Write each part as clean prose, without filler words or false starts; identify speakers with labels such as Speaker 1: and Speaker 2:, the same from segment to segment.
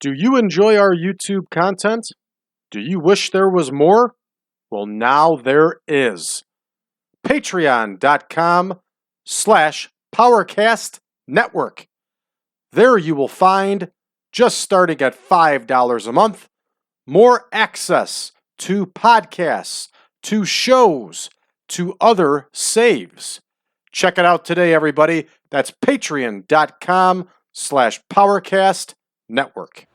Speaker 1: Do you enjoy our YouTube content? Do you wish there was more? Well, now there is. Patreon.com/PowerCast Network. There you will find, just starting at $5 a month, more access to podcasts, to shows, to other saves. Check it out today, everybody. That's patreon.com/PowerCast Network.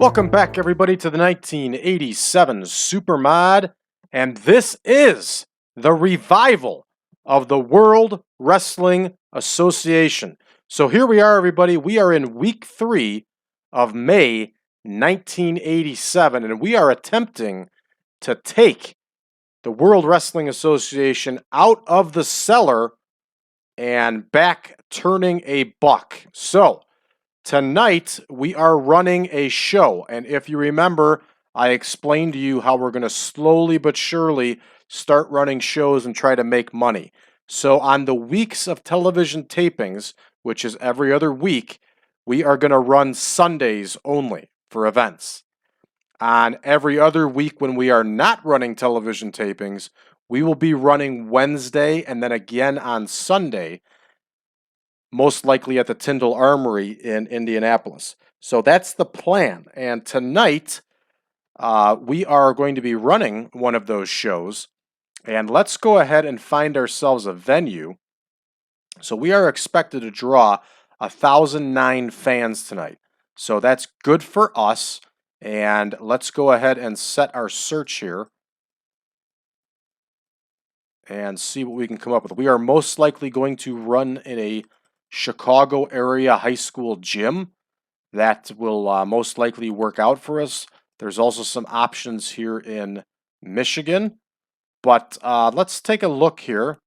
Speaker 1: Welcome back, everybody, to the 1987 Supermod, and this is the revival of the World Wrestling Association. So here we are, everybody. We are in week 3 of May 1987, and we are attempting to take the World Wrestling Association out of the cellar and back turning a buck. So tonight, we are running a show, and if you remember, I explained to you how we're going to slowly but surely start running shows and try to make money. So on the weeks of television tapings, which is every other week, we are going to run Sundays only for events. On every other week when we are not running television tapings, we will be running Wednesday and then again on Sunday, most likely at the Tyndall Armory in Indianapolis. So that's the plan. And tonight, we are going to be running one of those shows. And let's go ahead and find ourselves a venue. So we are expected to draw 1,009 fans tonight. So that's good for us. And let's go ahead and set our search here and see what we can come up with. We are most likely going to run in a Chicago area high school gym. That will most likely work out for us. There's also some options here in Michigan. But let's take a look here.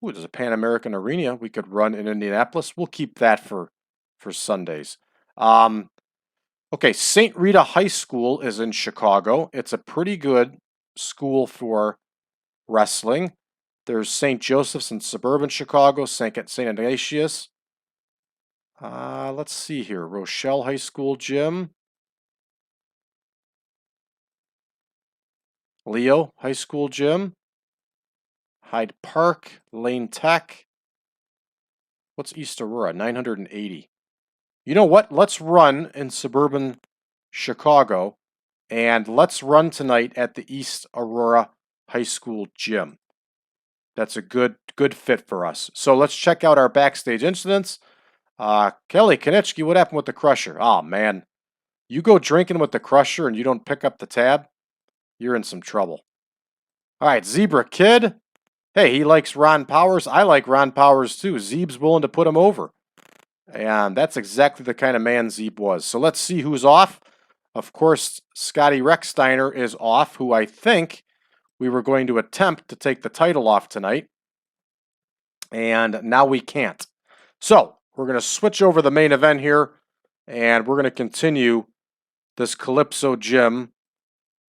Speaker 1: Ooh, there's a Pan American Arena we could run in Indianapolis. We'll keep that for Sundays. Okay, St. Rita High School is in Chicago. It's a pretty good school for wrestling. There's St. Joseph's in suburban Chicago, St. Ignatius. Let's see here. Rochelle High School Gym. Leo High School Gym. Hyde Park, Lane Tech. What's East Aurora? 980. You know what? Let's run in suburban Chicago, and let's run tonight at the East Aurora High School Gym. That's a good fit for us. So let's check out our backstage incidents. Kelly Konechki, what happened with the Crusher? Oh, man. You go drinking with the Crusher and you don't pick up the tab, you're in some trouble. All right, Zebra Kid. Hey, he likes Ron Powers. I like Ron Powers, too. Zeeb's willing to put him over. And that's exactly the kind of man Zeeb was. So let's see who's off. Of course, Scotty Rechsteiner is off, who I think we were going to attempt to take the title off tonight, and now we can't. So we're going to switch over the main event here, and we're going to continue this CALYPSO JIM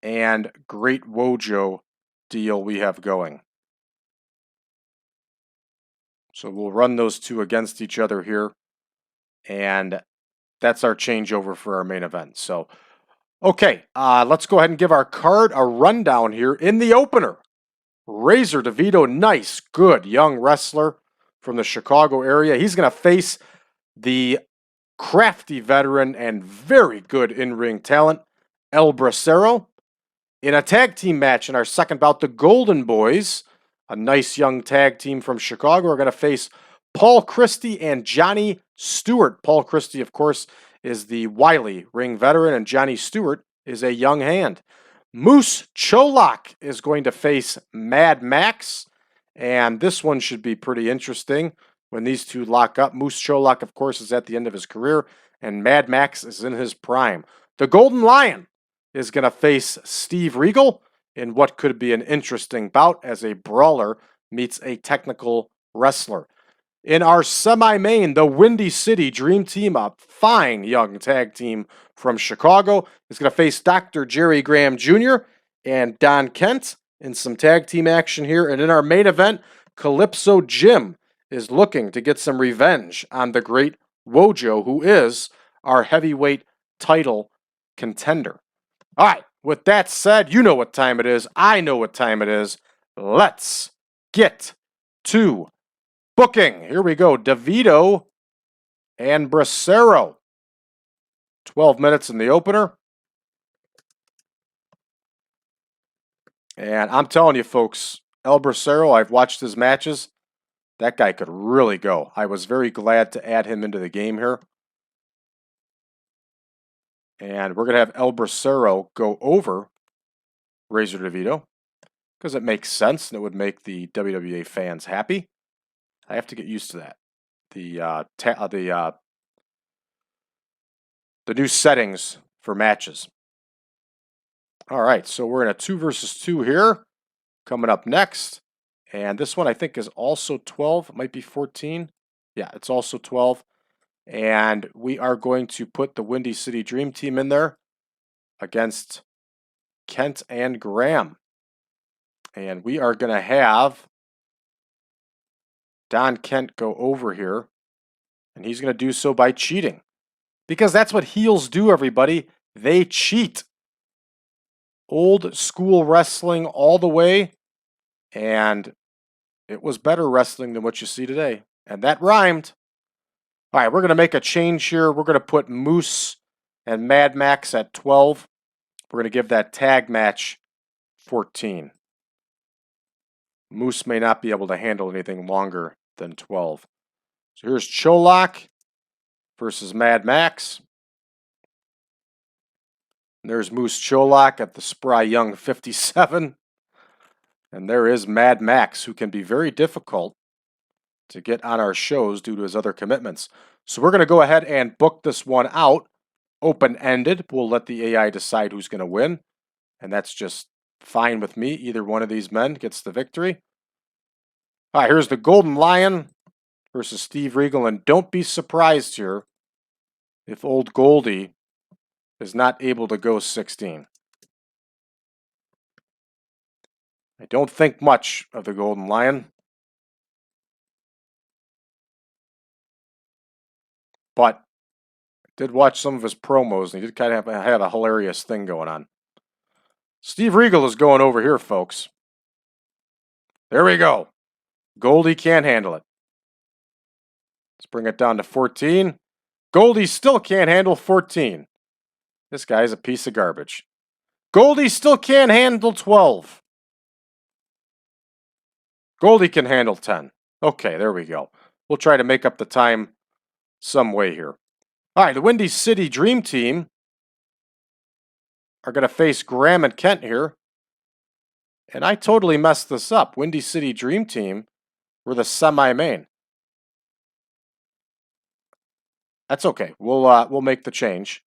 Speaker 1: and Great Wojo deal we have going. So we'll run those two against each other here, and that's our changeover for our main event. So okay, let's go ahead and give our card a rundown here. In the opener, Razor DeVito, nice, good young wrestler from the Chicago area. He's going to face the crafty veteran and very good in-ring talent, El Bracero. In a tag team match in our second bout, the Golden Boys, a nice young tag team from Chicago, are going to face Paul Christy and Johnny Stewart. Paul Christy, of course, is the wily ring veteran, and Johnny Stewart is a young hand. Moose Cholak is going to face Mad Maxx, and this one should be pretty interesting when these two lock up. Moose Cholak, of course, is at the end of his career, and Mad Maxx is in his prime. The Golden Lion is going to face Steve Regal in what could be an interesting bout as a brawler meets a technical wrestler. In our semi-main, the Windy City Dream Team, a fine young tag team from Chicago, is going to face Dr. Jerry Graham Jr. and Don Kent in some tag team action here. And in our main event, CALYPSO JIM is looking to get some revenge on the Great Wojo, who is our heavyweight title contender. All right, with that said, you know what time it is. I know what time it is. Let's get to booking. Here we go. DeVito and Bracero. 12 minutes in the opener. And I'm telling you, folks, El Bracero, I've watched his matches. That guy could really go. I was very glad to add him into the game here. And we're going to have El Bracero go over Razor DeVito because it makes sense and it would make the WWA fans happy. I have to get used to that. The new settings for matches. All right, so we're in a 2 versus 2 here. Coming up next. And this one I think is also 12. It might be 14. Yeah, it's also 12. And we are going to put the Windy City Dream Team in there against Kent and Graham. And we are going to have Don Kent go over here. And he's going to do so by cheating. Because that's what heels do, everybody. They cheat. Old school wrestling all the way. And it was better wrestling than what you see today. And that rhymed. All right, we're going to make a change here. We're going to put Moose and Mad Maxx at 12. We're going to give that tag match 14. Moose may not be able to handle anything longer than 12. So here's Cholak versus Mad Maxx. And there's Moose Cholak at the spry young 57. And there is Mad Maxx, who can be very difficult to get on our shows due to his other commitments. So we're going to go ahead and book this one out, open-ended. We'll let the AI decide who's going to win, and that's just fine with me. Either one of these men gets the victory. All right, here's the Golden Lion versus Steve Regal, and don't be surprised here if old Goldie is not able to go 16. I don't think much of the Golden Lion. But I did watch some of his promos, and he did kind of have a hilarious thing going on. Steve Regal is going over here, folks. There we go. Goldie can't handle it. Let's bring it down to 14. Goldie still can't handle 14. This guy's a piece of garbage. Goldie still can't handle 12. Goldie can handle 10. Okay, there we go. We'll try to make up the time some way here. All right, the Windy City Dream Team are going to face Graham and Kent here. And I totally messed this up. Windy City Dream Team were the semi-main. That's okay. We'll make the change.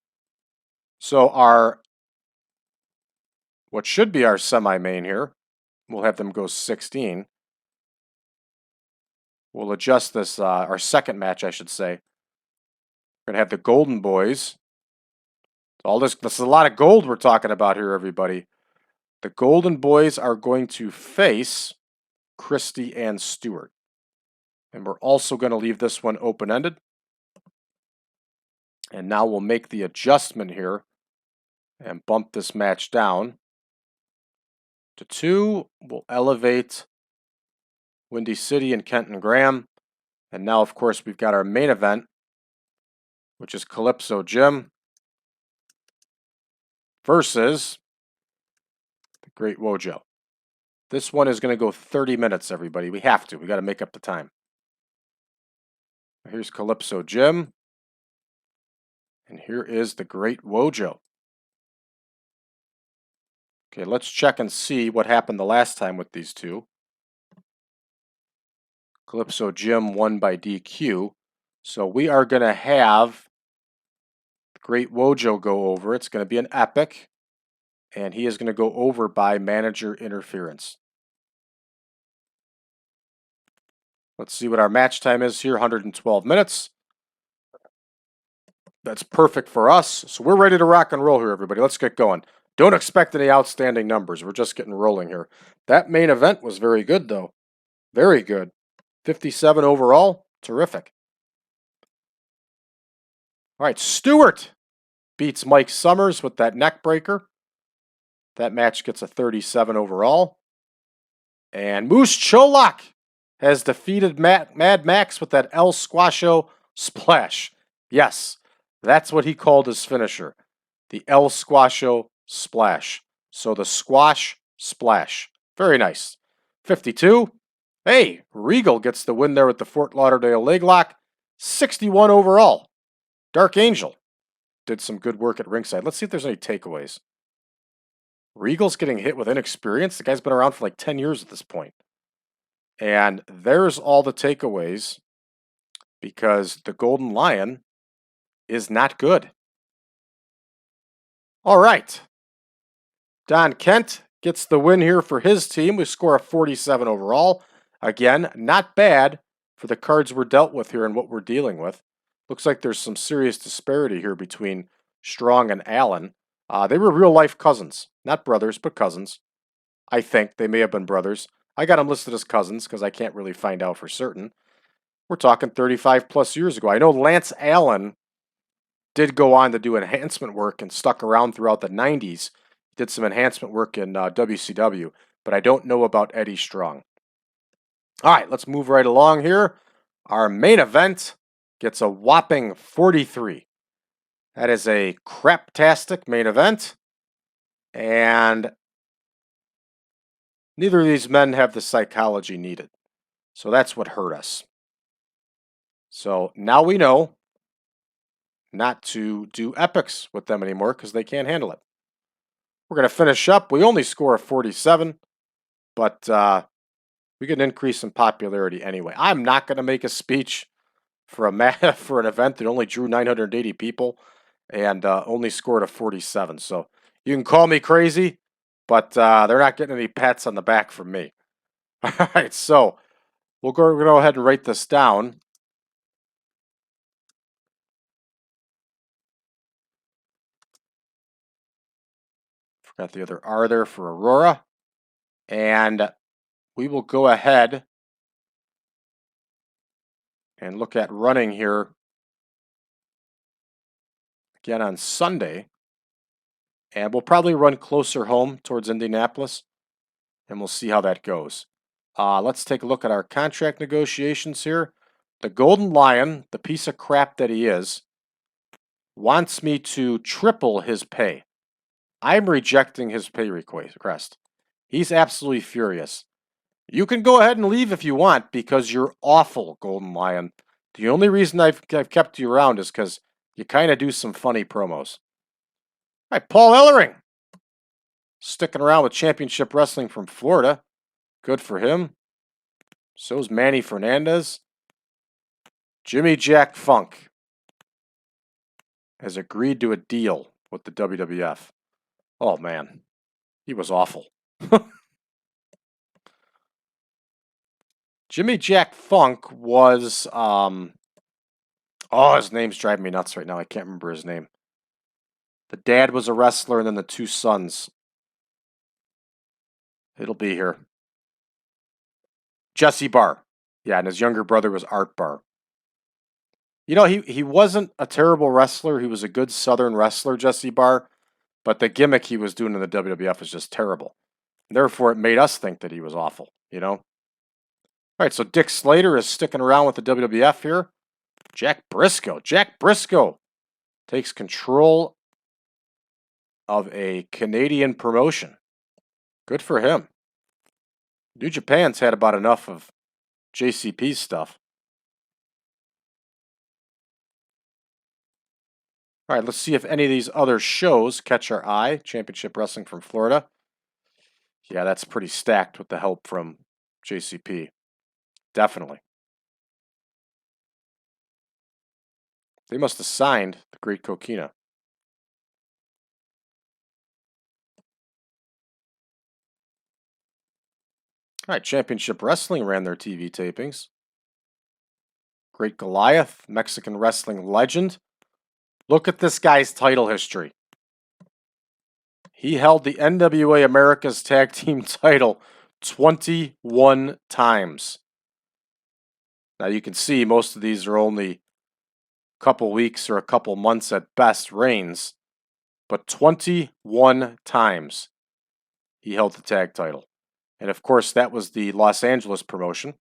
Speaker 1: So what should be our semi-main here, we'll have them go 16. We'll adjust this, our second match, I should say. We're going to have the Golden Boys. This is a lot of gold we're talking about here, everybody. The Golden Boys are going to face Christy and Stewart. And we're also going to leave this one open-ended. And now we'll make the adjustment here and bump this match down to 2. We'll elevate Windy City and Kent and Graham. And now, of course, we've got our main event, which is CALYPSO JIM versus the Great Wojo. This one is going to go 30 minutes, everybody. We have to. We got to make up the time. Here's CALYPSO JIM. And here is the Great Wojo. Okay, let's check and see what happened the last time with these two. CALYPSO JIM won by DQ. So we are going to have Great Wojo go over. It's going to be an epic. And he is going to go over by manager interference. Let's see what our match time is here, 112 minutes. That's perfect for us. So we're ready to rock and roll here, everybody. Let's get going. Don't expect any outstanding numbers. We're just getting rolling here. That main event was very good, though. Very good. 57 overall. Terrific. All right, Stewart beats Mike Summers with that neck breaker. That match gets a 37 overall. And Moose Cholak has defeated Mad Maxx with that El Squasho Splash. Yes, that's what he called his finisher. The El Squasho Splash. So the Squash Splash. Very nice. 52. Hey, Regal gets the win there with the Fort Lauderdale leg lock. 61 overall. Dark Angel did some good work at ringside. Let's see if there's any takeaways. Regal's getting hit with inexperience. The guy's been around for like 10 years at this point. And there's all the takeaways because the Golden Lion is not good. All right. Don Kent gets the win here for his team. We score a 47 overall. Again, not bad for the cards we're dealt with here and what we're dealing with. Looks like there's some serious disparity here between Strong and Allen. They were real-life cousins. Not brothers, but cousins. I think they may have been brothers. I got them listed as cousins because I can't really find out for certain. We're talking 35 plus years ago. I know Lance Allen did go on to do enhancement work and stuck around throughout the 90s. He did some enhancement work in WCW, but I don't know about Eddie Strong. All right, let's move right along here. Our main event gets a whopping 43. That is a craptastic main event. And neither of these men have the psychology needed. So that's what hurt us. So now we know not to do epics with them anymore because they can't handle it. We're going to finish up. We only score a 47, but we get an increase in popularity anyway. I'm not going to make a speech for for an event that only drew 980 people and only scored a 47. So you can call me crazy, but they're not getting any pats on the back from me. All right, so we'll go ahead and write this down. Forgot the other R there for Aurora. And we will go ahead and look at running here again on Sunday. And we'll probably run closer home towards Indianapolis, and we'll see how that goes. Let's take a look at our contract negotiations here. The Golden Lion, the piece of crap that he is, wants me to triple his pay. I'm rejecting his pay request. He's absolutely furious. You can go ahead and leave if you want because you're awful, Golden Lion. The only reason I've kept you around is because you kind of do some funny promos. All right, Paul Ellering. Sticking around with Championship Wrestling from Florida. Good for him. So's Manny Fernandez. Jimmy Jack Funk has agreed to a deal with the WWF. Oh, man. He was awful. Jimmy Jack Funk was, his name's driving me nuts right now. I can't remember his name. The dad was a wrestler and then the two sons. It'll be here. Jesse Barr. Yeah, and his younger brother was Art Barr. You know, he wasn't a terrible wrestler. He was a good Southern wrestler, Jesse Barr. But the gimmick he was doing in the WWF was just terrible. Therefore, it made us think that he was awful, you know? All right, so Dick Slater is sticking around with the WWF here. Jack Briscoe. Jack Briscoe takes control of a Canadian promotion. Good for him. New Japan's had about enough of JCP's stuff. All right, let's see if any of these other shows catch our eye. Championship Wrestling from Florida. Yeah, that's pretty stacked with the help from JCP. Definitely. They must have signed the Great Coquina. All right, Championship Wrestling ran their TV tapings. Great Goliath, Mexican wrestling legend. Look at this guy's title history. He held the NWA America's Tag Team title 21 times. Now you can see most of these are only a couple weeks or a couple months at best reigns, but 21 times he held the tag title. And of course, that was the Los Angeles promotion.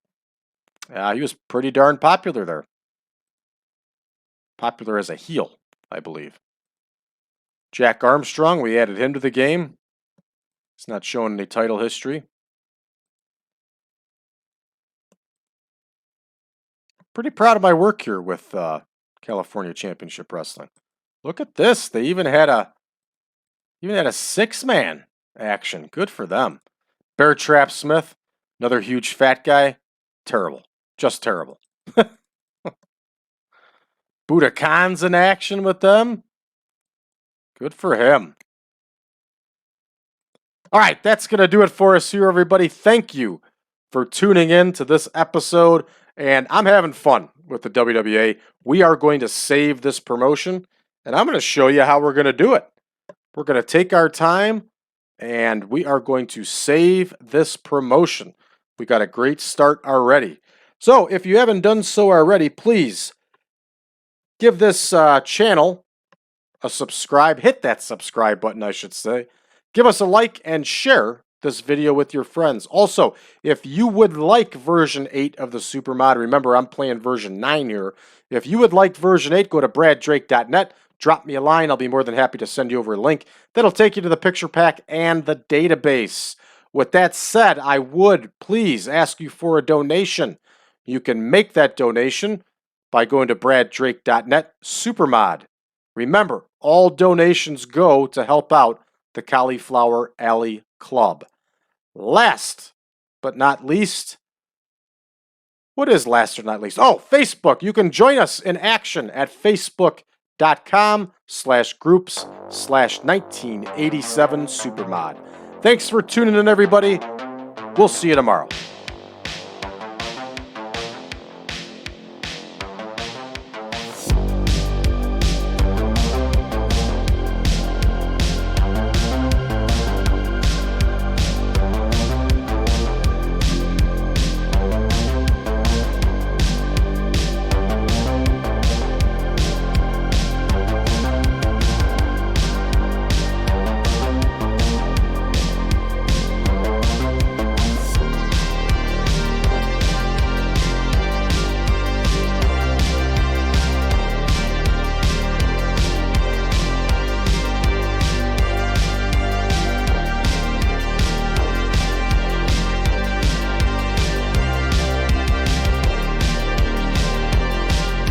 Speaker 1: He was pretty darn popular there. Popular as a heel, I believe. Jack Armstrong, we added him to the game. He's not showing any title history. Pretty proud of my work here with California Championship Wrestling. Look at this. They even had a six-man action. Good for them. Bear Trap Smith, another huge fat guy. Terrible. Just terrible. Buddha Khan's in action with them. Good for him. All right, that's going to do it for us here, everybody. Thank you for tuning in to this episode. And I'm having fun with the WWA. We are going to save this promotion, and I'm going to show you how we're going to do it. We're going to take our time, and we are going to save this promotion. We got a great start already. So if you haven't done so already, please give this channel a subscribe. Hit that subscribe button, I should say. Give us a like and share this video with your friends. Also, if you would like version 8 of the Supermod, remember I'm playing version 9 here. If you would like version 8, go to braddrake.net. Drop me a line. I'll be more than happy to send you over a link. That'll take you to the picture pack and the database. With that said, I would please ask you for a donation. You can make that donation by going to braddrake.net Supermod. Remember, all donations go to help out the Cauliflower Alley Club. Last but not least, what is last or not least? Oh, Facebook. You can join us in action at facebook.com/groups/1987 Supermod. Thanks for tuning in, everybody. We'll see you tomorrow.